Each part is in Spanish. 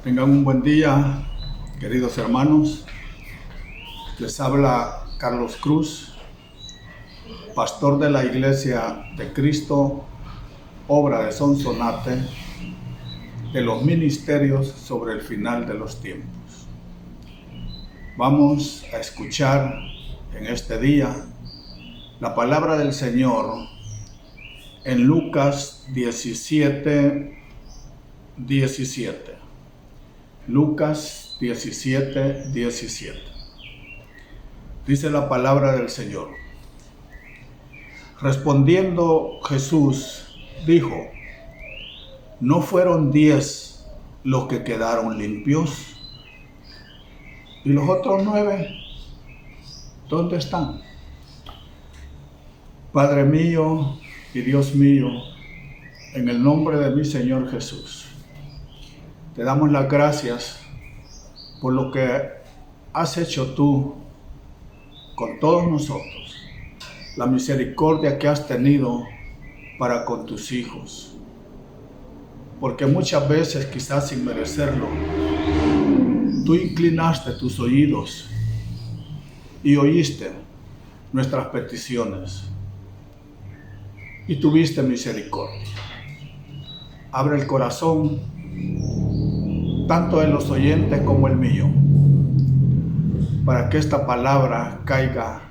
Tengan un buen día, queridos hermanos. Les habla Carlos Cruz, pastor de la Iglesia de Cristo, obra de Sonsonate, de los ministerios sobre el final de los tiempos. Vamos a escuchar en este día la palabra del Señor en Lucas 17. Lucas 17. Dice la palabra del Señor. Respondiendo Jesús, dijo: ¿no fueron 10 los que quedaron limpios? ¿Y los otros 9? ¿Dónde están? Padre mío y Dios mío, en el nombre de mi Señor Jesús, te damos las gracias por lo que has hecho tú con todos nosotros, la misericordia que has tenido para con tus hijos, porque muchas veces, quizás sin merecerlo, tú inclinaste tus oídos y oíste nuestras peticiones y tuviste misericordia. Abre el corazón, tanto de los oyentes como el mío, para que esta palabra caiga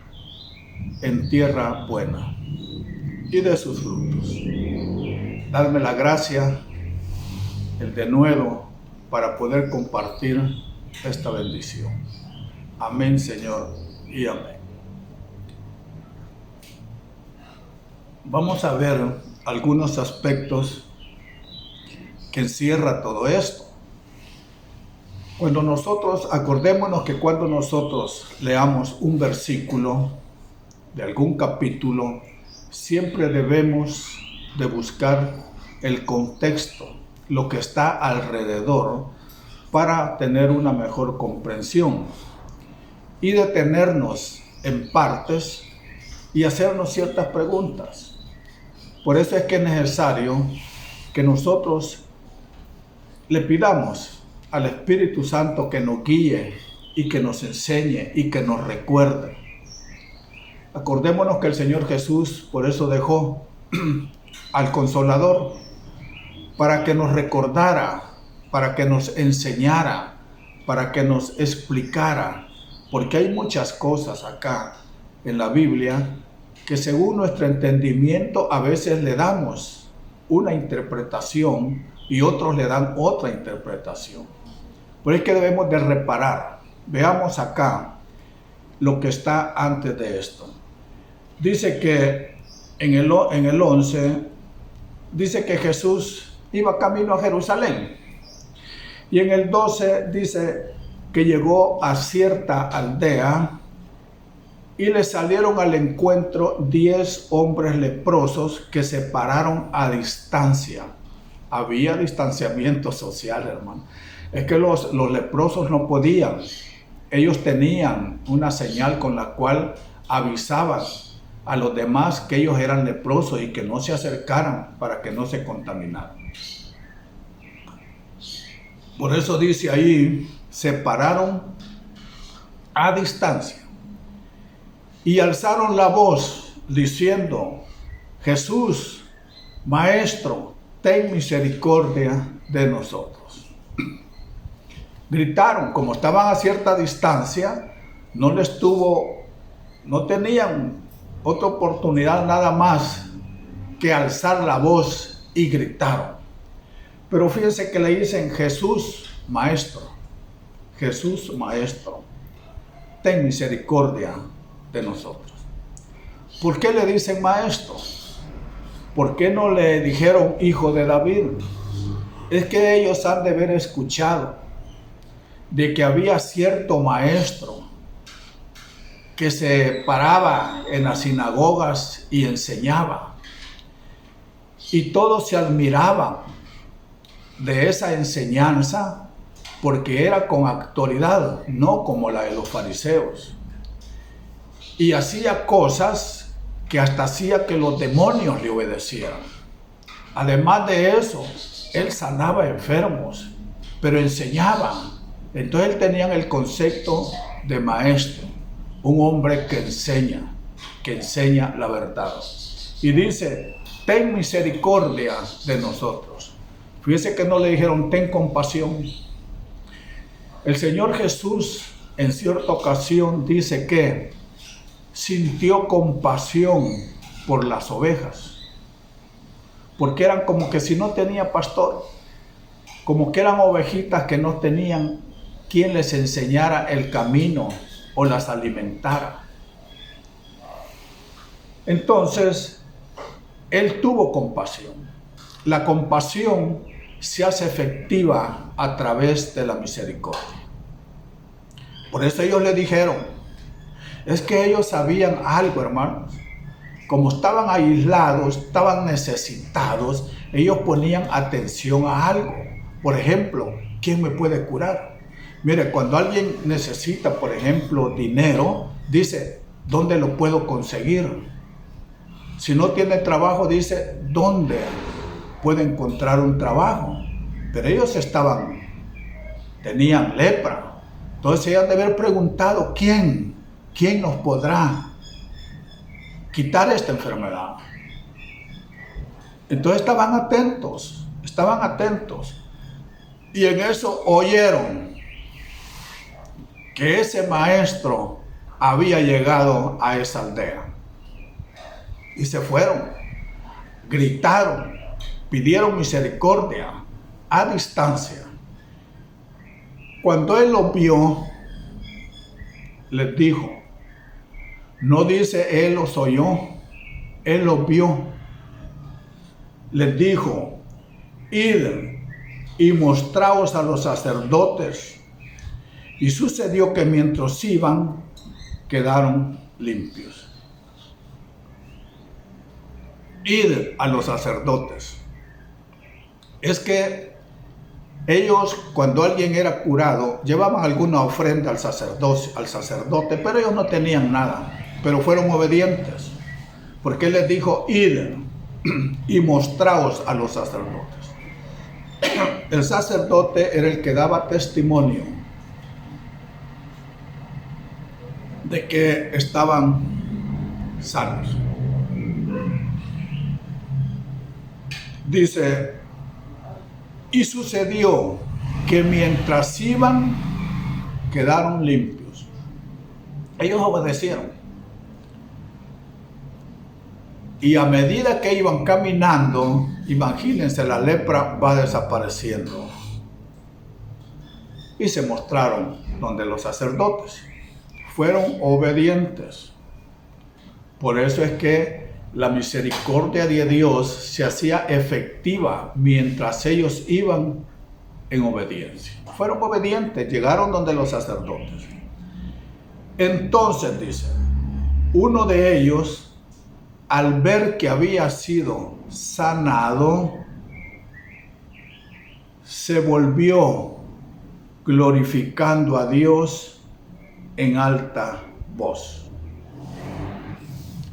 en tierra buena y dé sus frutos. Dame la gracia, el denuedo, para poder compartir esta bendición. Amén, Señor, y amén. Vamos a ver algunos aspectos que encierra todo esto. Acordémonos que cuando nosotros leamos un versículo de algún capítulo, siempre debemos de buscar el contexto, lo que está alrededor, para tener una mejor comprensión y detenernos en partes y hacernos ciertas preguntas. Por eso es que es necesario que nosotros le pidamos al Espíritu Santo que nos guíe y que nos enseñe y que nos recuerde. Acordémonos que el Señor Jesús por eso dejó al Consolador, para que nos recordara, para que nos enseñara, para que nos explicara, porque hay muchas cosas acá en la Biblia que según nuestro entendimiento a veces le damos una interpretación y otros le dan otra interpretación. Por eso es que debemos de reparar. Veamos acá lo que está antes de esto. Dice que en el 11, dice que Jesús iba camino a Jerusalén. Y en el 12 dice que llegó a cierta aldea y le salieron al encuentro 10 hombres leprosos que se pararon a distancia. Había distanciamiento social, hermano. Es que los leprosos no podían. Ellos tenían una señal con la cual avisaban a los demás que ellos eran leprosos y que no se acercaran para que no se contaminaran. Por eso dice ahí, se pararon a distancia y alzaron la voz diciendo: Jesús, Maestro, ten misericordia de nosotros. Gritaron, como estaban a cierta distancia, no tenían otra oportunidad nada más que alzar la voz y gritaron. Pero fíjense que le dicen: Jesús, Maestro, ten misericordia de nosotros. ¿Por qué le dicen Maestro? ¿Por qué no le dijeron Hijo de David? Es que ellos han de haber escuchado de que había cierto maestro que se paraba en las sinagogas y enseñaba, y todos se admiraban de esa enseñanza porque era con autoridad, no como la de los fariseos, y hacía cosas que hasta hacía que los demonios le obedecieran. Además de eso, él sanaba enfermos pero enseñaban. Entonces tenían el concepto de maestro, un hombre que enseña la verdad. Y dice, ten misericordia de nosotros. Fíjese que no le dijeron, ten compasión. El Señor Jesús en cierta ocasión dice que sintió compasión por las ovejas, porque eran como que si no tenía pastor, como que eran ovejitas que no tenían quien les enseñara el camino o las alimentara. Entonces, Él tuvo compasión. La compasión se hace efectiva a través de la misericordia. Por eso ellos le dijeron, es que ellos sabían algo, hermanos. Como estaban aislados, estaban necesitados, ellos ponían atención a algo. Por ejemplo, ¿quién me puede curar? Mire, cuando alguien necesita, por ejemplo, dinero, dice, ¿dónde lo puedo conseguir? Si no tiene trabajo, dice, ¿dónde puede encontrar un trabajo? Pero ellos tenían lepra. Entonces ellos deben haber preguntado, ¿quién nos podrá quitar esta enfermedad? Entonces estaban atentos. Y en eso oyeron que ese maestro había llegado a esa aldea. Y se fueron, gritaron, pidieron misericordia a distancia. Cuando él lo vio, les dijo, no dice él los oyó, él los vio. Les dijo, id y mostraos a los sacerdotes. Y sucedió que mientras iban, quedaron limpios. Id a los sacerdotes. Es que ellos, cuando alguien era curado, llevaban alguna ofrenda al sacerdote, pero ellos no tenían nada, pero fueron obedientes, porque él les dijo, id y mostraos a los sacerdotes. El sacerdote era el que daba testimonio de que estaban sanos. Dice, y sucedió que mientras iban, quedaron limpios. Ellos obedecieron. Y a medida que iban caminando, imagínense, la lepra va desapareciendo. Y se mostraron donde los sacerdotes. Fueron obedientes. Por eso es que la misericordia de Dios se hacía efectiva mientras ellos iban en obediencia. Fueron obedientes, llegaron donde los sacerdotes. Entonces dice, uno de ellos, al ver que había sido sanado, se volvió glorificando a Dios en alta voz.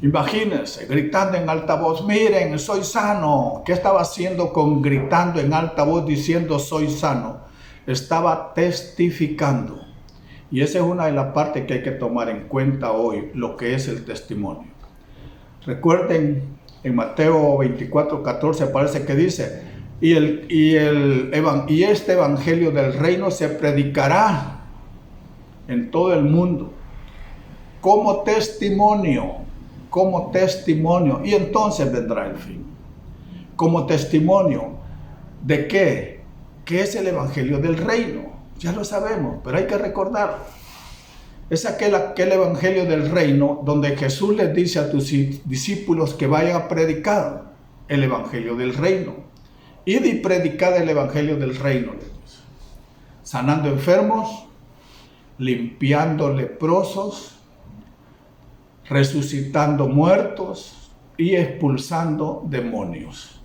Imagínense, gritando en alta voz, miren, soy sano. ¿Qué estaba haciendo con gritando en alta voz diciendo soy sano? Estaba testificando. Y esa es una de las partes que hay que tomar en cuenta hoy, lo que es el testimonio. Recuerden, en Mateo 24:14 parece que dice, y este evangelio del reino se predicará en todo el mundo como testimonio, y entonces vendrá el fin. Como testimonio ¿de qué? ¿Qué es el evangelio del reino? Ya lo sabemos, pero hay que recordarlo. Es aquel evangelio del reino donde Jesús les dice a tus discípulos que vayan a predicar el evangelio del reino. Id y predicad el evangelio del reino, les dice. Sanando enfermos, limpiando leprosos, resucitando muertos y expulsando demonios.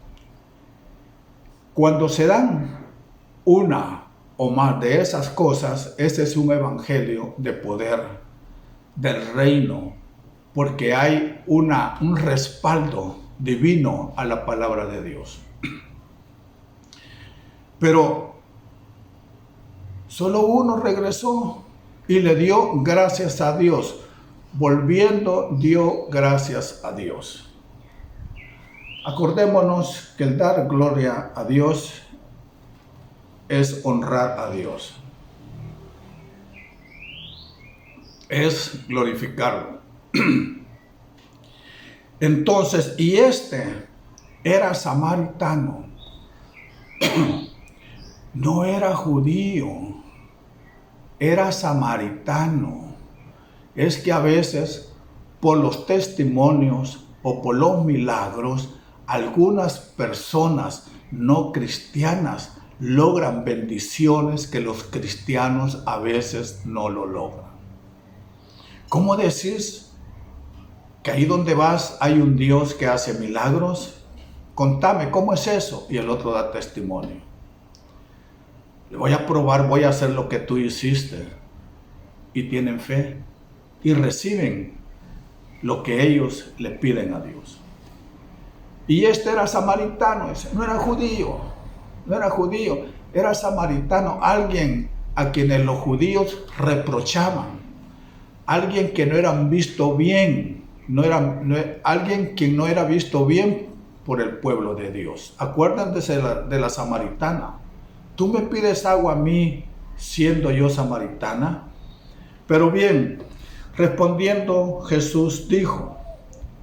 Cuando se dan una o más de esas cosas, ese es un evangelio de poder del reino, porque hay un respaldo divino a la palabra de Dios. Pero Solo uno regresó y le dio gracias a Dios. Volviendo, dio gracias a Dios. Acordémonos que el dar gloria a Dios es honrar a Dios. Es glorificarlo. Entonces, y este era samaritano. No era judío, era samaritano. Es que a veces, por los testimonios o por los milagros, algunas personas no cristianas logran bendiciones que los cristianos a veces no lo logran. ¿Cómo decís que ahí donde vas hay un Dios que hace milagros? Contame, ¿cómo es eso? Y el otro da testimonio. Le voy a probar, voy a hacer lo que tú hiciste. Y tienen fe y reciben lo que ellos le piden a Dios. Y este era samaritano, no era judío, era samaritano, alguien a quienes los judíos reprochaban, alguien que no eran visto bien, alguien que no era visto bien por el pueblo de Dios. Acuérdense de la samaritana. ¿Tú me pides agua a mí siendo yo samaritana? Pero bien, respondiendo Jesús dijo,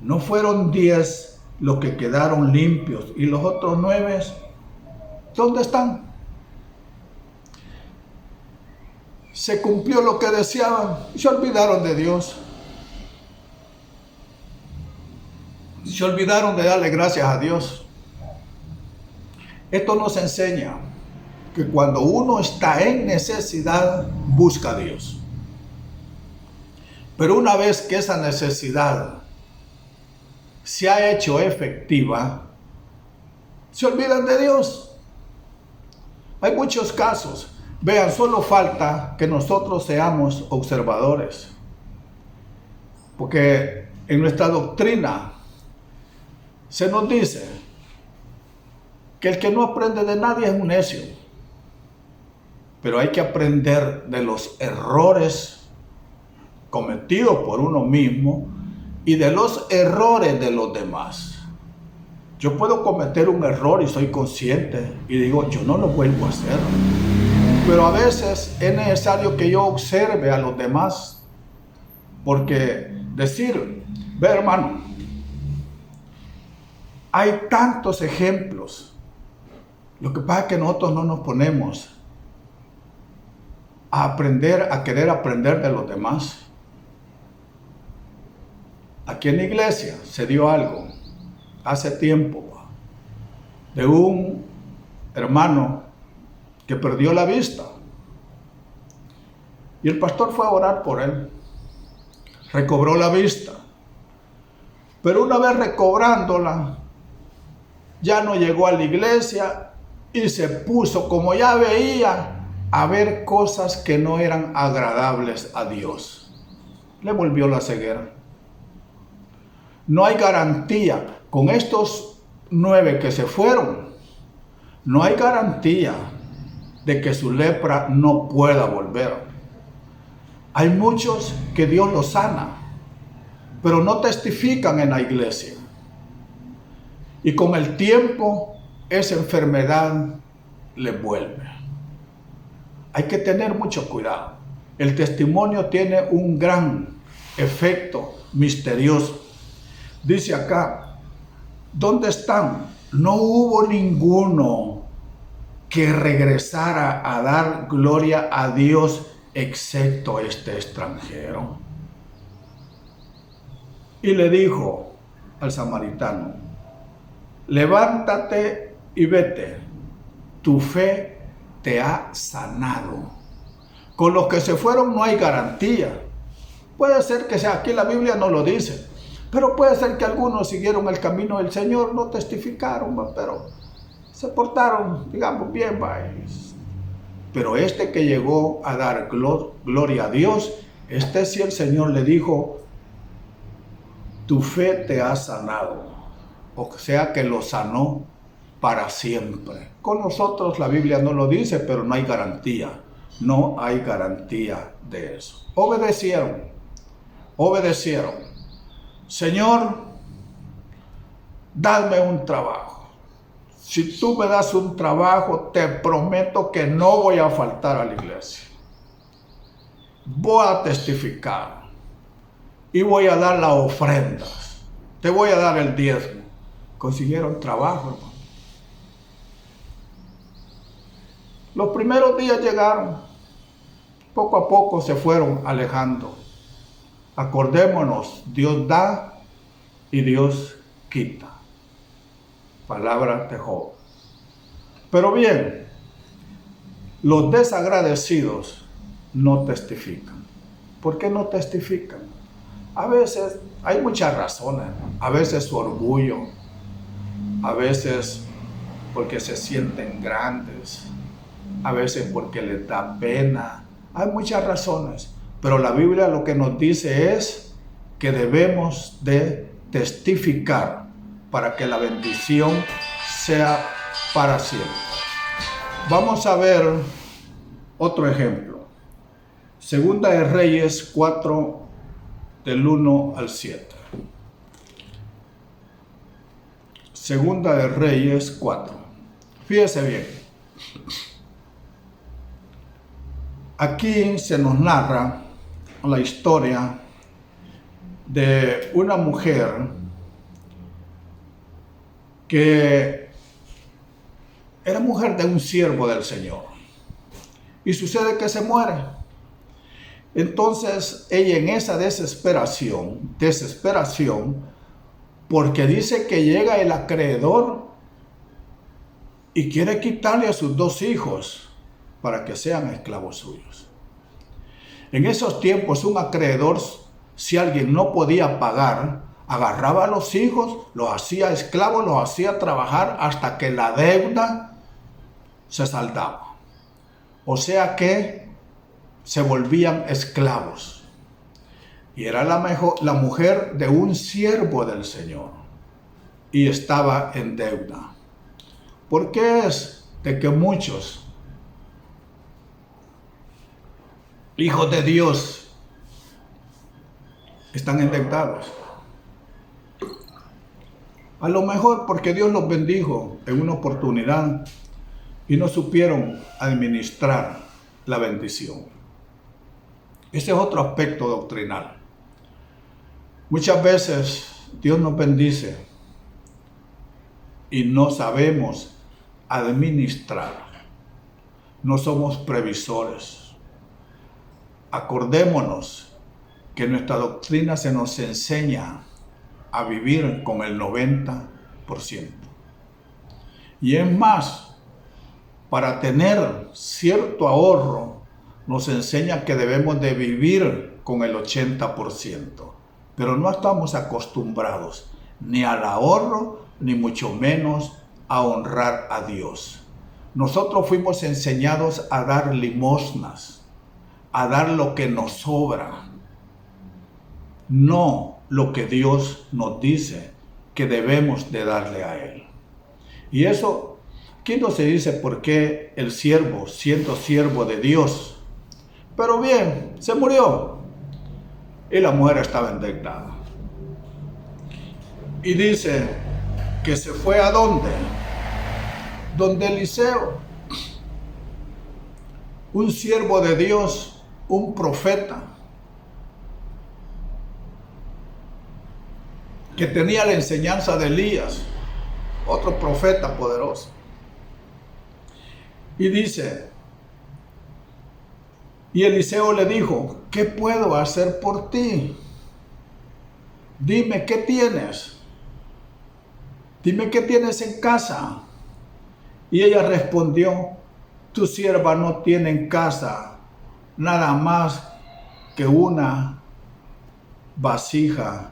¿no fueron 10 los que quedaron limpios y los otros 9, ¿dónde están? Se cumplió lo que deseaban y se olvidaron de Dios. Se olvidaron de darle gracias a Dios. Esto nos enseña que cuando uno está en necesidad, busca a Dios. Pero una vez que esa necesidad se ha hecho efectiva, se olvidan de Dios. Hay muchos casos. Vean, solo falta que nosotros seamos observadores. Porque en nuestra doctrina se nos dice que el que no aprende de nadie es un necio. Pero hay que aprender de los errores cometidos por uno mismo y de los errores de los demás. Yo puedo cometer un error y soy consciente y digo, yo no lo vuelvo a hacer. Pero a veces es necesario que yo observe a los demás, porque decir, ve hermano, hay tantos ejemplos. Lo que pasa es que nosotros no nos ponemos a querer aprender de los demás. Aquí en la iglesia se dio algo hace tiempo de un hermano que perdió la vista y el pastor fue a orar por él. Recobró la vista, pero una vez recobrándola ya no llegó a la iglesia y se puso, como ya veía, a ver cosas que no eran agradables a Dios. Le volvió la ceguera. No hay garantía. Con estos 9 que se fueron, no hay garantía de que su lepra no pueda volver. Hay muchos que Dios los sana, pero no testifican en la iglesia. Y con el tiempo, esa enfermedad les vuelve. Hay que tener mucho cuidado. El testimonio tiene un gran efecto misterioso. Dice acá, ¿dónde están? No hubo ninguno que regresara a dar gloria a Dios excepto este extranjero. Y le dijo al samaritano, levántate y vete, tu fe te ha sanado. Con los que se fueron no hay garantía. Puede ser que sea, aquí la Biblia no lo dice, pero puede ser que algunos siguieron el camino del Señor, no testificaron, pero se portaron, digamos, bien. Pero este que llegó a dar gloria a Dios, este sí el Señor le dijo, tu fe te ha sanado. O sea que lo sanó para siempre. Con nosotros la Biblia no lo dice, pero no hay garantía. no hay garantía de eso. Obedecieron. Señor, dame un trabajo. Si tú me das un trabajo, te prometo que no voy a faltar a la iglesia. Voy a testificar y voy a dar las ofrendas. Te voy a dar el diezmo. Consiguieron trabajo, hermano. Los primeros días llegaron, poco a poco se fueron alejando. Acordémonos, Dios da y Dios quita. Palabra de Job. Pero bien, los desagradecidos no testifican. ¿Por qué no testifican? A veces hay muchas razones. A veces su orgullo, a veces porque se sienten grandes, a veces porque les da pena. Hay muchas razones, pero la Biblia lo que nos dice es que debemos de testificar para que la bendición sea para siempre. Vamos a ver otro ejemplo. Segunda de Reyes 4, del 1 al 7. Segunda de Reyes 4. Fíjese bien. Aquí se nos narra la historia de una mujer que era mujer de un siervo del Señor. Y sucede que se muere. Entonces ella en esa desesperación, porque dice que llega el acreedor y quiere quitarle a sus 2 hijos para que sean esclavos suyos. En esos tiempos un acreedor, si alguien no podía pagar, agarraba a los hijos, los hacía esclavos, los hacía trabajar hasta que la deuda se saldaba. O sea que se volvían esclavos. Y era la mujer de un siervo del Señor. Y estaba en deuda. ¿Por qué es de que muchos hijos de Dios están endeudados? A lo mejor porque Dios los bendijo en una oportunidad y no supieron administrar la bendición. Ese es otro aspecto doctrinal. Muchas veces Dios nos bendice y no sabemos administrar. No somos previsores. Acordémonos que nuestra doctrina se nos enseña a vivir con el 90%. Y es más, para tener cierto ahorro, nos enseña que debemos de vivir con el 80%. Pero no estamos acostumbrados ni al ahorro, ni mucho menos a honrar a Dios. Nosotros fuimos enseñados a dar limosnas, a dar lo que nos sobra, no lo que Dios nos dice que debemos de darle a Él. Y eso, aquí no se dice por qué el siervo, siendo siervo de Dios, pero bien, se murió y la mujer estaba endeudada. Y dice que se fue ¿a dónde? Donde Eliseo, un siervo de Dios, un profeta, que tenía la enseñanza de Elías, otro profeta poderoso. Y dice, y Eliseo le dijo, ¿qué puedo hacer por ti? Dime, ¿qué tienes? Dime, ¿qué tienes en casa? Y ella respondió, tu sierva no tiene en casa nada más que una vasija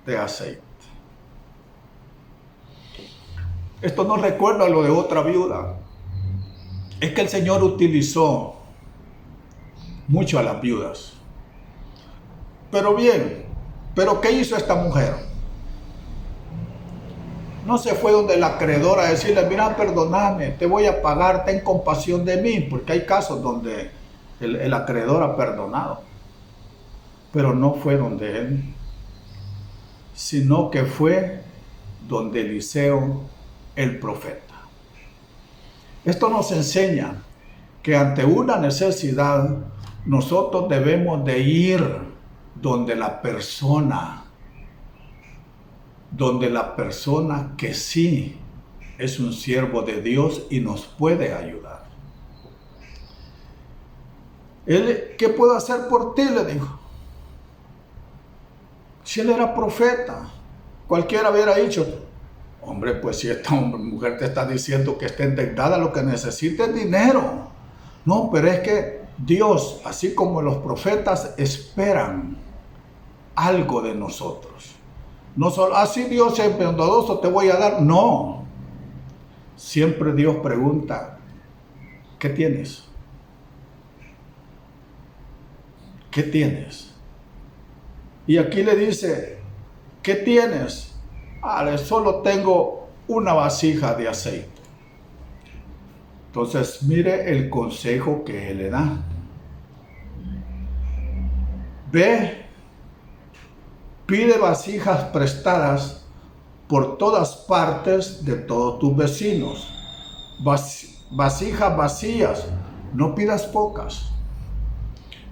de aceite. Esto no recuerda lo de otra viuda. Es que el Señor utilizó mucho a las viudas. Pero bien, ¿pero qué hizo esta mujer? No se fue donde el acreedor a decirle, mira, perdóname, te voy a pagar, ten compasión de mí, porque hay casos donde el acreedor ha perdonado. Pero no fue donde él, sino que fue donde Eliseo, el profeta. Esto nos enseña que ante una necesidad nosotros debemos de ir donde la persona que sí es un siervo de Dios y nos puede ayudar. Él, ¿qué puedo hacer por ti?, le dijo. Si él era profeta, cualquiera hubiera dicho, hombre, pues si esta mujer te está diciendo que está endeudada, lo que necesita es dinero. No, pero es que Dios, así como los profetas, esperan algo de nosotros. No solo, así Dios es bondadoso, te voy a dar. No. Siempre Dios pregunta, ¿qué tienes? ¿Qué tienes? Y aquí le dice, ¿qué tienes? Solo tengo una vasija de aceite. Entonces, mire el consejo que él le da. Ve, pide vasijas prestadas por todas partes de todos tus vecinos. Vasijas vacías, no pidas pocas.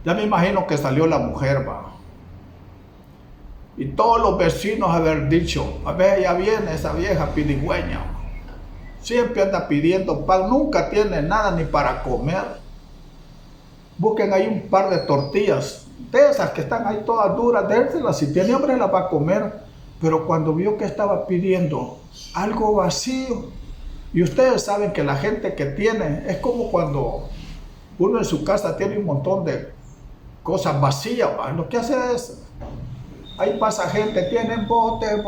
Ya me imagino que salió la mujer, va. Y todos los vecinos haber dicho, a ver, ya viene esa vieja pidigüeña. Siempre anda pidiendo pan, nunca tiene nada ni para comer. Busquen ahí un par de tortillas, de esas que están ahí todas duras, dérselas, si tiene hambre las va a comer. Pero cuando vio que estaba pidiendo algo vacío, y ustedes saben que la gente que tiene, es como cuando uno en su casa tiene un montón de cosas vacías, ¿va? Lo que hace es, ahí pasa gente, tienen botes,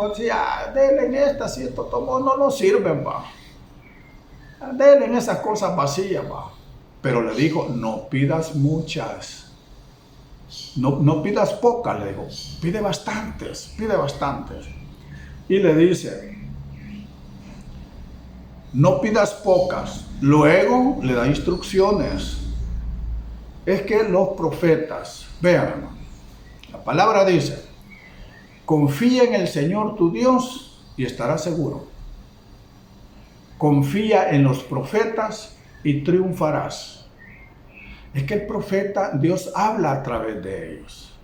denle esta, si esto tomó, no nos sirven, va. Denle esas cosas vacías, va. Pero le dijo, no pidas muchas, no pidas pocas, le digo, pide bastantes. Y le dice, no pidas pocas. Luego le da instrucciones. Es que los profetas, vean, hermano, la palabra dice, confía en el Señor tu Dios y estarás seguro. Confía en los profetas y triunfarás. Es que el profeta, Dios habla a través de ellos.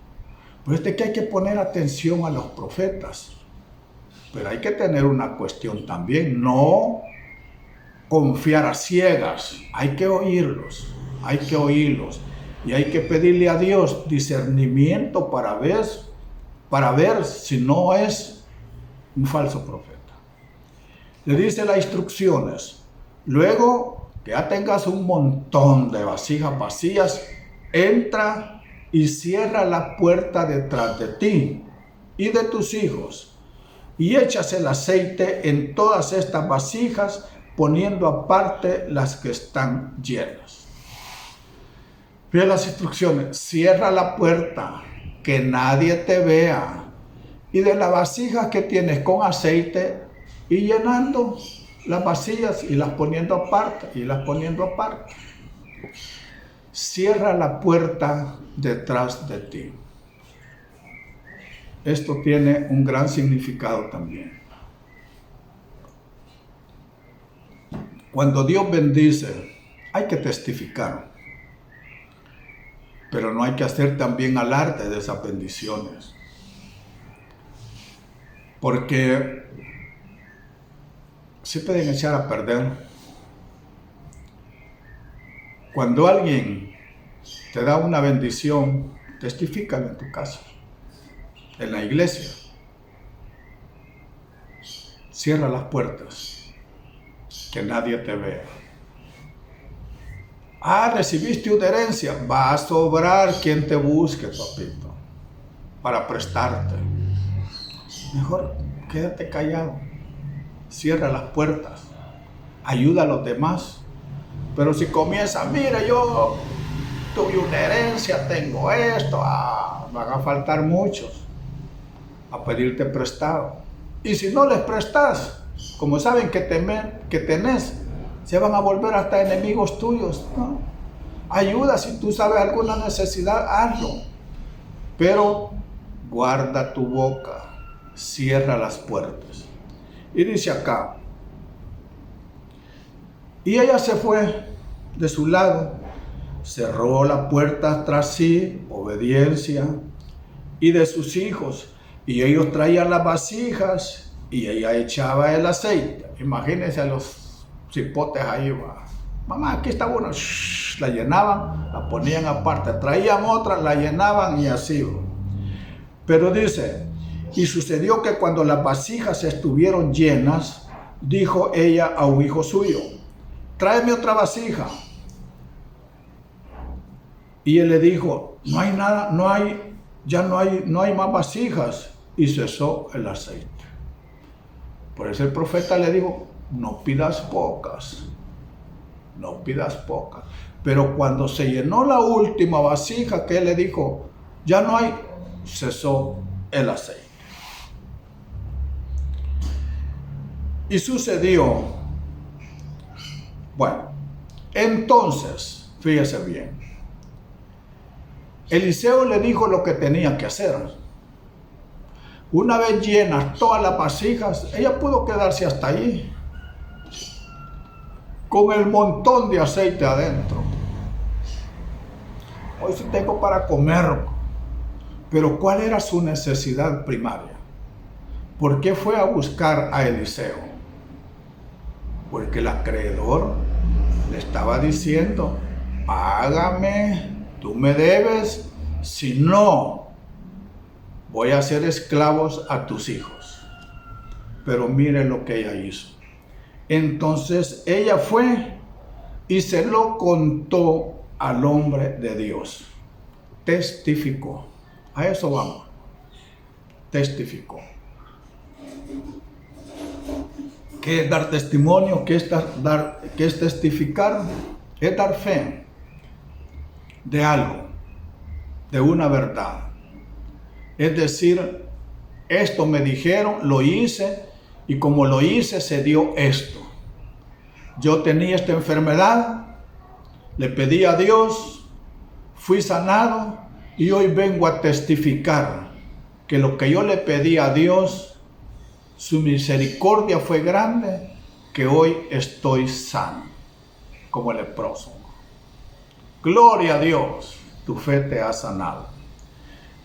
Pues es que hay que poner atención a los profetas. Pero hay que tener una cuestión también, no confiar a ciegas. Hay que oírlos. Y hay que pedirle a Dios discernimiento para ver si no es un falso profeta. Le dice las instrucciones. Luego que ya tengas un montón de vasijas vacías, entra y cierra la puerta detrás de ti y de tus hijos, y echas el aceite en todas estas vasijas, poniendo aparte las que están llenas. Ve las instrucciones, cierra la puerta, que nadie te vea, y de las vasijas que tienes con aceite, y llenando las vacías y las poniendo aparte, Cierra la puerta detrás de ti. Esto tiene un gran significado también. Cuando Dios bendice, hay que testificar. Pero no hay que hacer también alarde de esas bendiciones. Porque se pueden echar a perder. Cuando alguien te da una bendición, testifícalo en tu casa, en la iglesia. Cierra las puertas, que nadie te vea. Recibiste una herencia, va a sobrar quien te busque, papito, para prestarte. Mejor quédate callado, cierra las puertas, ayuda a los demás. Pero si comienza, mire, yo tuve una herencia, tengo esto, van a faltar muchos a pedirte prestado. Y si no les prestas, como saben que tenés, se van a volver hasta enemigos tuyos, ¿no? ayuda, si tú sabes alguna necesidad, hazlo. Pero guarda tu boca, cierra las puertas. Y dice acá, y ella se fue de su lado, cerró la puerta tras sí, obediencia, y de sus hijos, y ellos traían las vasijas, y ella echaba el aceite. Imagínense a los cipotes ahí, va. Mamá, aquí está una, la llenaban, la ponían aparte, traían otra, la llenaban y así. Pero dice, y sucedió que cuando las vasijas estuvieron llenas, dijo ella a un hijo suyo, tráeme otra vasija. Y él le dijo, no hay nada, no hay más vasijas. Y cesó el aceite. Por eso el profeta le dijo, no pidas pocas. No pidas pocas. Pero cuando se llenó la última vasija, que él le dijo, ya no hay, cesó el aceite. Y sucedió, bueno, entonces, fíjese bien, Eliseo le dijo lo que tenía que hacer. Una vez llenas todas las vasijas, ella pudo quedarse hasta allí, con el montón de aceite adentro. Hoy sí tengo para comer, pero ¿cuál era su necesidad primaria? ¿Por qué fue a buscar a Eliseo? Porque el acreedor le estaba diciendo, págame, tú me debes, si no, voy a hacer esclavos a tus hijos. Pero mire lo que ella hizo. Entonces ella fue y se lo contó al hombre de Dios. Testificó. A eso vamos. Testificó. ¿Qué es dar testimonio? ¿Qué es testificar? Es dar fe de algo, de una verdad. Es decir, esto me dijeron, lo hice, y como lo hice, se dio esto. Yo tenía esta enfermedad, le pedí a Dios, fui sanado, y hoy vengo a testificar que lo que yo le pedí a Dios, su misericordia fue grande, que hoy estoy sano, como leproso. Gloria a Dios, tu fe te ha sanado.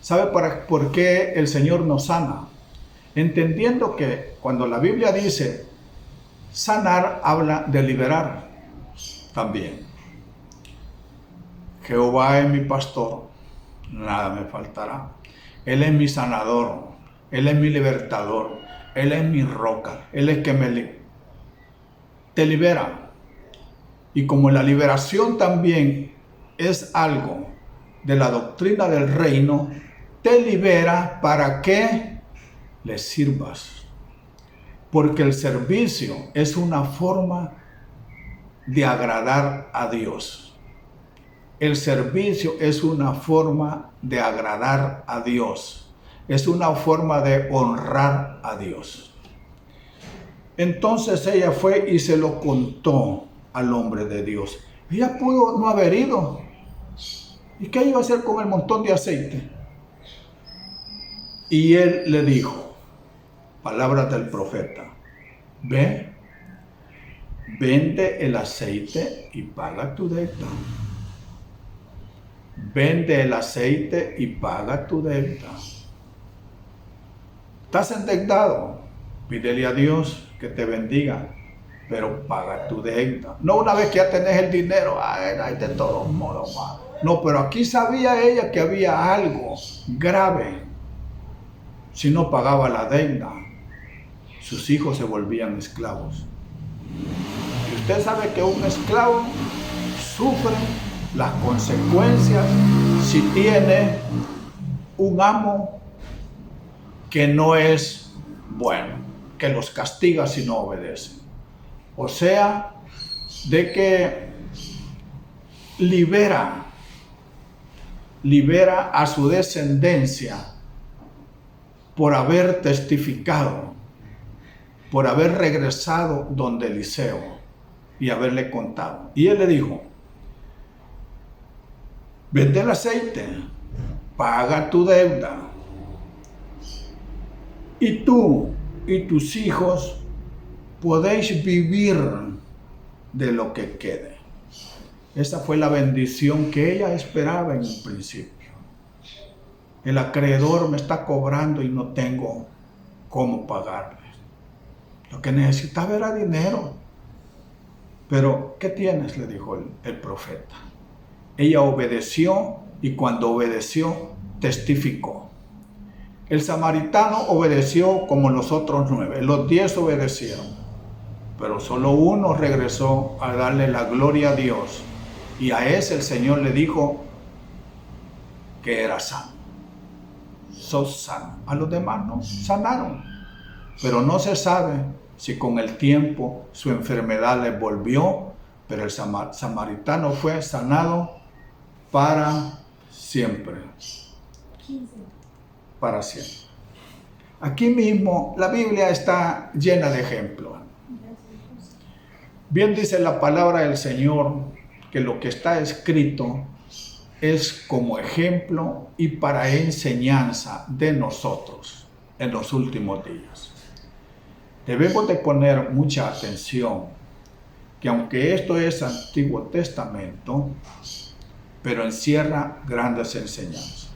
¿Sabe por qué el Señor nos sana? Entendiendo que cuando la Biblia dice sanar, habla de liberar también. Jehová es mi pastor, nada me faltará. Él es mi sanador, Él es mi libertador, Él es mi roca, Él es que te libera. Y como la liberación también es algo de la doctrina del reino, te libera para que le sirvas. Porque el servicio es una forma de agradar a Dios. El servicio es una forma de agradar a Dios. Es una forma de honrar a Dios. Entonces ella fue y se lo contó al hombre de Dios. Ella pudo no haber ido. ¿Y qué iba a hacer con el montón de aceite? Y él le dijo, palabras del profeta, ve, vende el aceite y paga tu deuda. Vende el aceite y paga tu deuda. ¿Estás endeudado? Pídele a Dios que te bendiga, pero paga tu deuda. No una vez que ya tenés el dinero, ay, de todos modos. No, pero aquí sabía ella que había algo grave. Si no pagaba la deuda, sus hijos se volvían esclavos. Y usted sabe que un esclavo sufre las consecuencias si tiene un amo que no es bueno, que los castiga si no obedecen. O sea, de que libera a su descendencia por haber testificado, por haber regresado donde Eliseo y haberle contado. Y él le dijo, vende el aceite, paga tu deuda. Y tú y tus hijos podéis vivir de lo que quede. Esa fue la bendición que ella esperaba en un principio. El acreedor me está cobrando y no tengo cómo pagarle. Lo que necesitaba era dinero. Pero, ¿qué tienes?, le dijo el profeta. Ella obedeció y cuando obedeció, testificó. El samaritano obedeció como los otros 9. Los 10 obedecieron. Pero solo uno regresó a darle la gloria a Dios. Y a ese el Señor le dijo que era sano. Sos sano. A los demás no sanaron. Pero no se sabe si con el tiempo su enfermedad le volvió. Pero el samaritano fue sanado para siempre. 15. Para siempre. Aquí mismo la Biblia está llena de ejemplos. Bien dice la palabra del Señor que lo que está escrito es como ejemplo y para enseñanza de nosotros en los últimos días. Debemos de poner mucha atención que aunque esto es Antiguo Testamento, pero encierra grandes enseñanzas.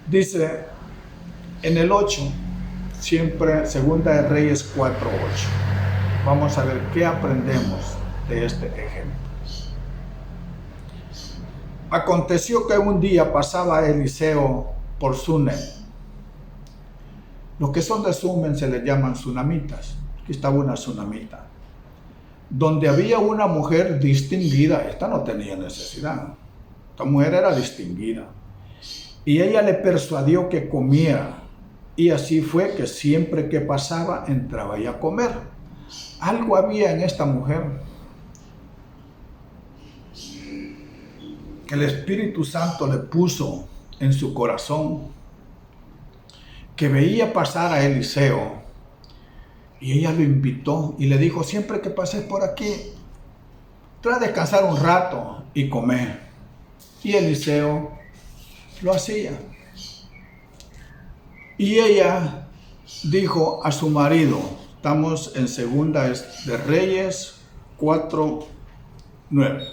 Dice en el 8, siempre Segunda de Reyes 4:8. Vamos a ver qué aprendemos de este ejemplo. Aconteció que un día pasaba Eliseo por Sunem. Los que son de Sunem se les llaman sunamitas. Aquí estaba una sunamita, donde había una mujer distinguida. Esta no tenía necesidad. Esta mujer era distinguida. Y ella le persuadió que comiera. Y así fue que siempre que pasaba entraba ella a comer. Algo había en esta mujer que el Espíritu Santo le puso en su corazón, que veía pasar a Eliseo. Y ella lo invitó y le dijo: siempre que pases por aquí, trae a descansar un rato y comer. Y Eliseo lo hacía. Y ella dijo a su marido, estamos en Segunda de Reyes 4:9.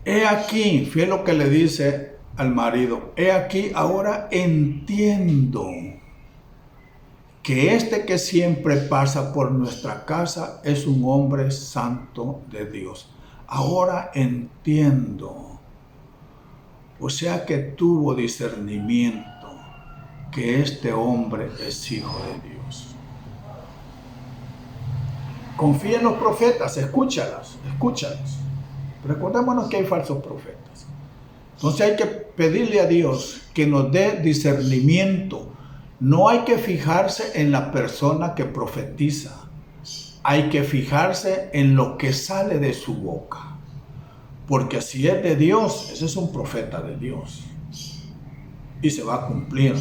He aquí, fíjate lo que le dice al marido, he aquí, ahora entiendo que este que siempre pasa por nuestra casa es un hombre santo de Dios. Ahora entiendo. O sea que tuvo discernimiento que este hombre es hijo de Dios. Confía en los profetas, escúchalas. Recordémonos que hay falsos profetas. Entonces hay que pedirle a Dios que nos dé discernimiento. No hay que fijarse en la persona que profetiza. Hay que fijarse en lo que sale de su boca. Porque si es de Dios, ese es un profeta de Dios. Y se va a cumplir.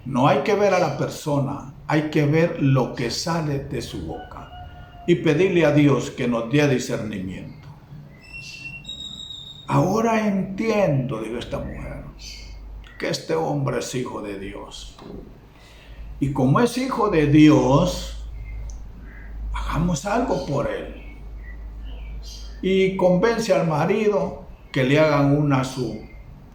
No hay que ver a la persona, hay que ver lo que sale de su boca. Y pedirle a Dios que nos dé discernimiento. Ahora entiendo, dijo esta mujer, que este hombre es hijo de Dios. Y como es hijo de Dios, hagamos algo por él. Y convence al marido que le hagan su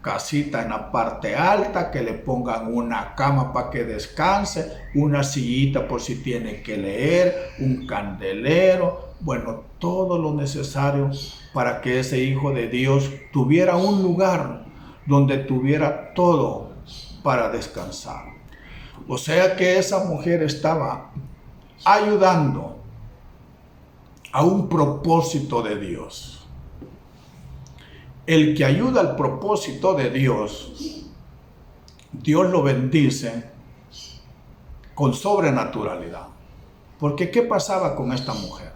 casita en la parte alta, que le pongan una cama para que descanse, una sillita por si tiene que leer, un candelero, bueno, todo lo necesario para que ese hijo de Dios tuviera un lugar donde tuviera todo para descansar. O sea que esa mujer estaba ayudando a un propósito de Dios. El que ayuda al propósito de Dios, Dios lo bendice con sobrenaturalidad. Porque ¿qué pasaba con esta mujer?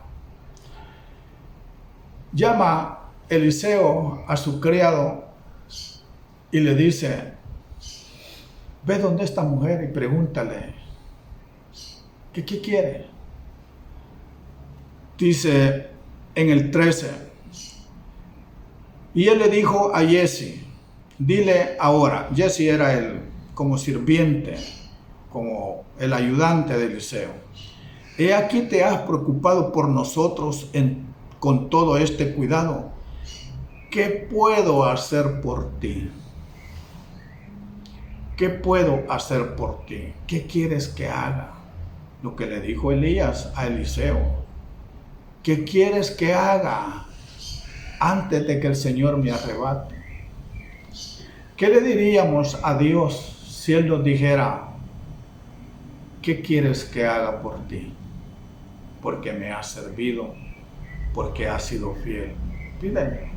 Llama Eliseo a su criado y le dice: ve donde esta mujer y pregúntale, ¿qué quiere? Dice en el 13. Y él le dijo a Giezi, dile ahora, Giezi era el como sirviente, como el ayudante de Eliseo. He aquí te has preocupado por nosotros con todo este cuidado. ¿Qué puedo hacer por ti? ¿Qué puedo hacer por ti? ¿Qué quieres que haga? Lo que le dijo Elías a Eliseo. ¿Qué quieres que haga antes de que el Señor me arrebate? ¿Qué le diríamos a Dios si Él nos dijera, ¿qué quieres que haga por ti? Porque me has servido, porque has sido fiel. Pídeme,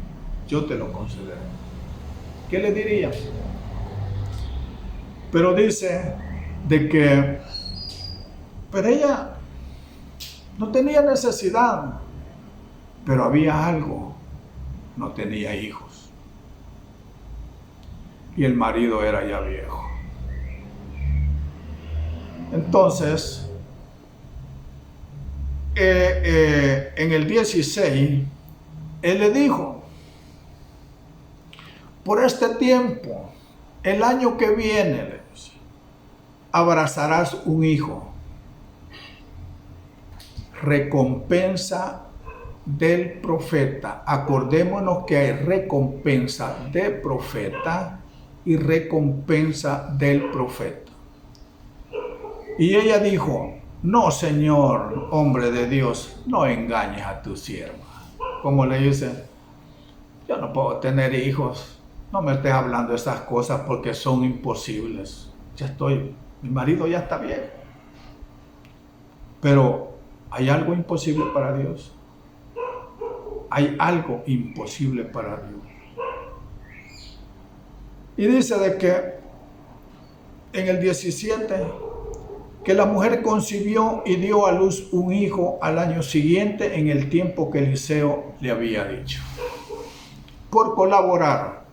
yo te lo concederé. ¿Qué le diríamos? Pero dice de que, pero ella no tenía necesidad, pero había algo, no tenía hijos. Y el marido era ya viejo. Entonces, en el 16, él le dijo, por este tiempo, el año que viene, abrazarás un hijo. Recompensa del profeta. Acordémonos que hay recompensa del profeta y recompensa del profeta. Y ella dijo, no, Señor, hombre de Dios, no engañes a tu sierva. Como le dice, yo no puedo tener hijos, no me estés hablando de esas cosas porque son imposibles. Mi marido ya está bien. Pero ¿hay algo imposible para Dios? Hay algo imposible para Dios. Y dice de que en el 17, que la mujer concibió y dio a luz un hijo al año siguiente en el tiempo que Eliseo le había dicho. Por colaborar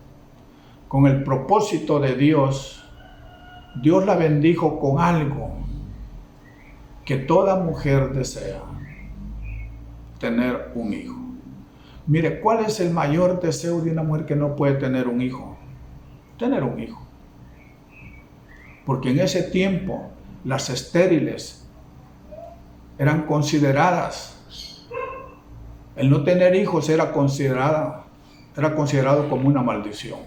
con el propósito de Dios, Dios la bendijo con algo que toda mujer desea, tener un hijo. Mire, ¿cuál es el mayor deseo de una mujer que no puede tener un hijo? Tener un hijo. Porque en ese tiempo las estériles eran consideradas, el no tener hijos era considerado como una maldición.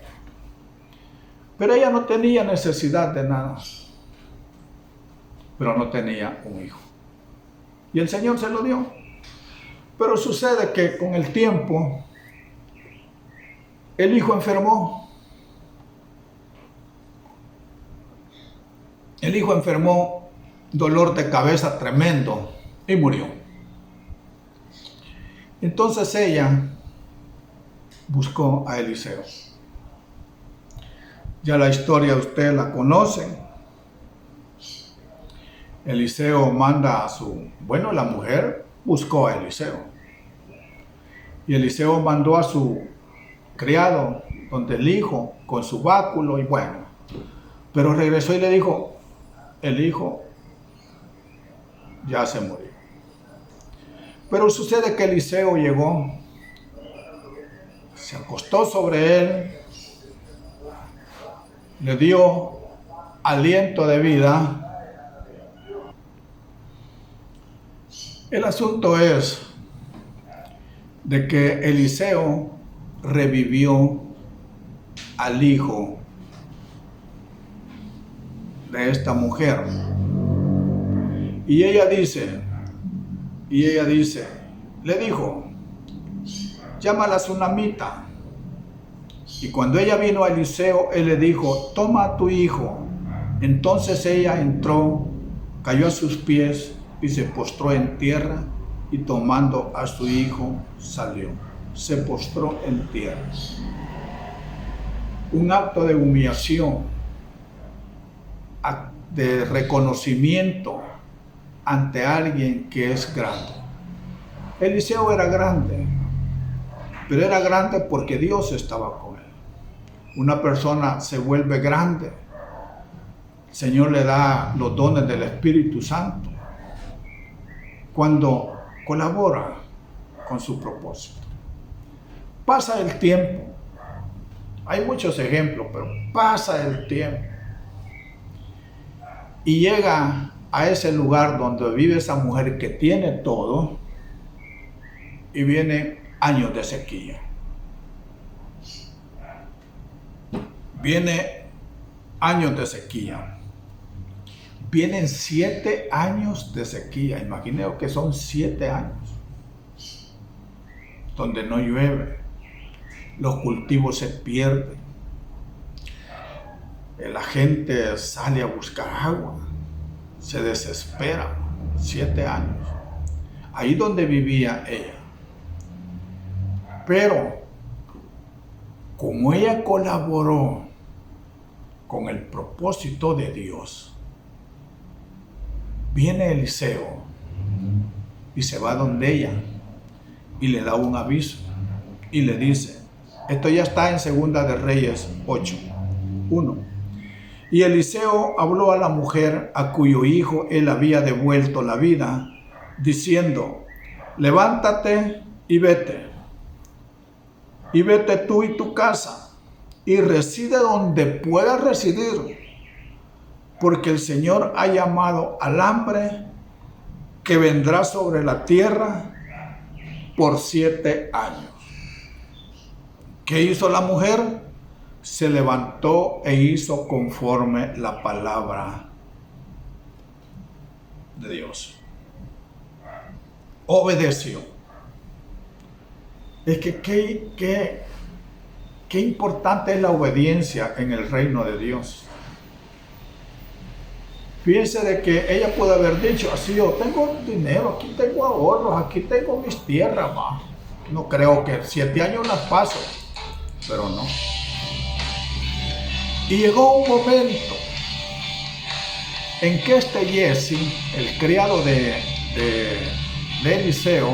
Pero ella no tenía necesidad de nada, pero no tenía un hijo. Y el Señor se lo dio. Pero sucede que con el tiempo el hijo enfermó. El hijo enfermó, dolor de cabeza tremendo y murió. Entonces ella buscó a Eliseo. Ya la historia usted la conoce. Eliseo manda la mujer buscó a Eliseo. Y Eliseo mandó a su criado, donde el hijo, con su báculo y bueno. Pero regresó y le dijo, el hijo ya se murió. Pero sucede que Eliseo llegó, se acostó sobre él, le dio aliento de vida. El asunto es de que Eliseo revivió al hijo de esta mujer. Y ella dice, le dijo, llama a la tsunamita. Y cuando ella vino a Eliseo, él le dijo, toma a tu hijo. Entonces ella entró, cayó a sus pies y se postró en tierra, y tomando a su hijo salió. Se postró en tierra. Un acto de humillación, de reconocimiento ante alguien que es grande. Eliseo era grande, pero era grande porque Dios estaba con él. Una persona se vuelve grande, el Señor le da los dones del Espíritu Santo cuando colabora con su propósito. Pasa el tiempo. Hay muchos ejemplos, pero pasa el tiempo. Y llega a ese lugar donde vive esa mujer que tiene todo, y vienen años de sequía. Viene años de sequía. Vienen 7 años de sequía. Imagínense que son 7 años donde no llueve, los cultivos se pierden, la gente sale a buscar agua, se desespera. 7 años. Ahí donde vivía ella. Pero como ella colaboró con el propósito de Dios, viene Eliseo y se va donde ella y le da un aviso y le dice, esto ya está en Segunda de Reyes 8:1. Y Eliseo habló a la mujer a cuyo hijo él había devuelto la vida, diciendo, levántate y vete tú y tu casa, y reside donde puedas residir, porque el Señor ha llamado al hambre que vendrá sobre la tierra por 7 años. ¿Qué hizo la mujer? Se levantó e hizo conforme la palabra de Dios. Obedeció. Es que qué importante es la obediencia en el reino de Dios. Fíjense de que ella puede haber dicho así, yo tengo dinero, aquí tengo ahorros, aquí tengo mis tierras, ma. No creo que 7 años las paso, pero no. Y llegó un momento en que Jesse, el criado de Eliseo,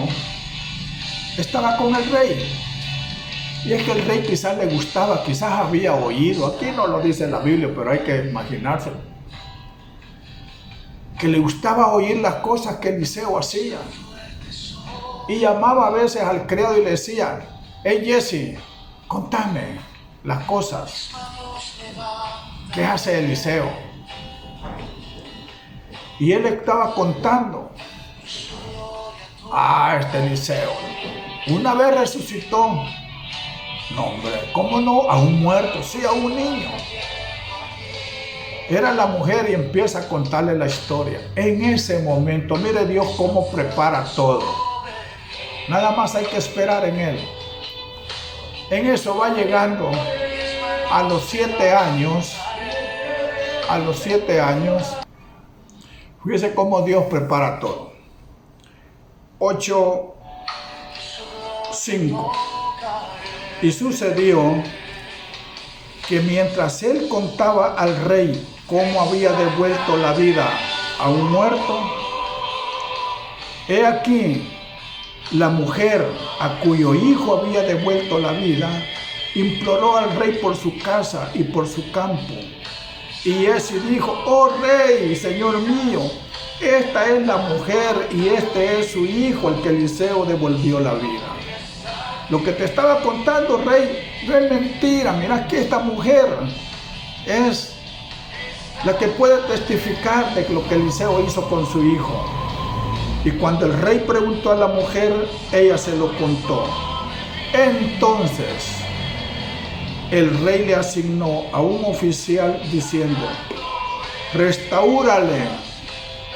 estaba con el rey. Y es que el rey quizás le gustaba, quizás había oído, aquí no lo dice la Biblia, pero hay que imaginárselo, que le gustaba oír las cosas que Eliseo hacía. Y llamaba a veces al criado y le decía, hey Jesse, contame las cosas que hace Eliseo. Y él estaba contando, este Eliseo una vez resucitó. No, hombre, ¿cómo no? A un muerto, sí, a un niño. Era la mujer y empieza a contarle la historia. En ese momento, mire Dios cómo prepara todo. Nada más hay que esperar en Él. En eso va llegando a los 7 años. A los 7 años. Fíjese cómo Dios prepara todo. 8:5. Y sucedió que mientras él contaba al rey cómo había devuelto la vida a un muerto, he aquí la mujer a cuyo hijo había devuelto la vida, imploró al rey por su casa y por su campo. Y ese dijo, oh rey, señor mío, esta es la mujer y este es su hijo al que Eliseo devolvió la vida. Lo que te estaba contando, rey, no es mentira. Mira que esta mujer es la que puede testificar de lo que Eliseo hizo con su hijo. Y cuando el rey preguntó a la mujer, ella se lo contó. Entonces, el rey le asignó a un oficial diciendo, restaúrale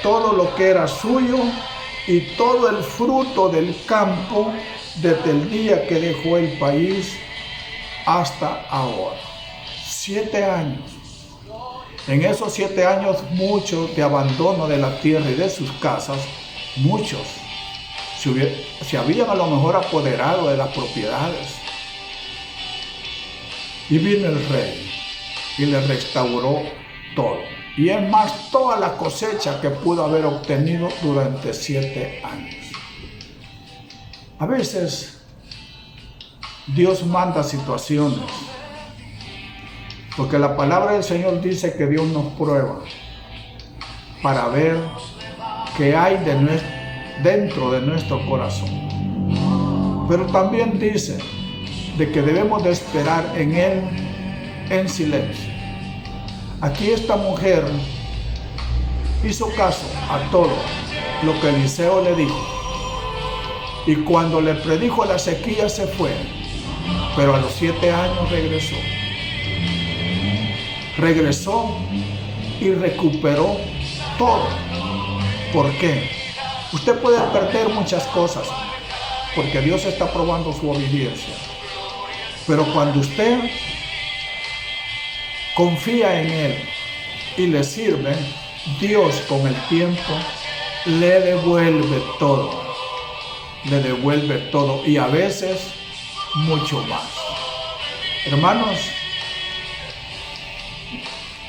todo lo que era suyo y todo el fruto del campo desde el día que dejó el país hasta ahora. 7 años. En esos 7 años, muchos de abandono de la tierra y de sus casas, muchos se habían a lo mejor apoderado de las propiedades. Y vino el rey y le restauró todo. Y es más, toda la cosecha que pudo haber obtenido durante 7 años. A veces Dios manda situaciones, porque la palabra del Señor dice que Dios nos prueba para ver qué hay dentro de nuestro corazón. Pero también dice de que debemos de esperar en Él en silencio. Aquí esta mujer hizo caso a todo lo que Eliseo le dijo. Y cuando le predijo la sequía se fue, pero a los 7 años regresó. Regresó y recuperó todo. ¿Por qué? Usted puede perder muchas cosas porque Dios está probando su obediencia. Pero cuando usted confía en Él y le sirve, Dios con el tiempo le devuelve todo. Le devuelve todo y a veces mucho más. Hermanos,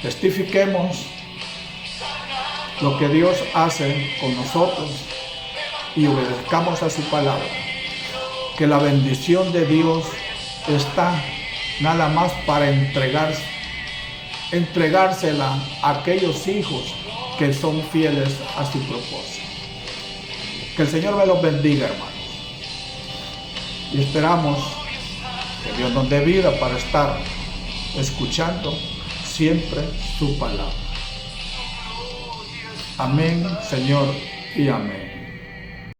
testifiquemos lo que Dios hace con nosotros y obedezcamos a su palabra. Que la bendición de Dios está nada más para entregársela a aquellos hijos que son fieles a su propósito. Que el Señor me los bendiga, hermanos. Y esperamos que Dios nos dé vida para estar escuchando siempre su palabra. Amén, Señor, y amén.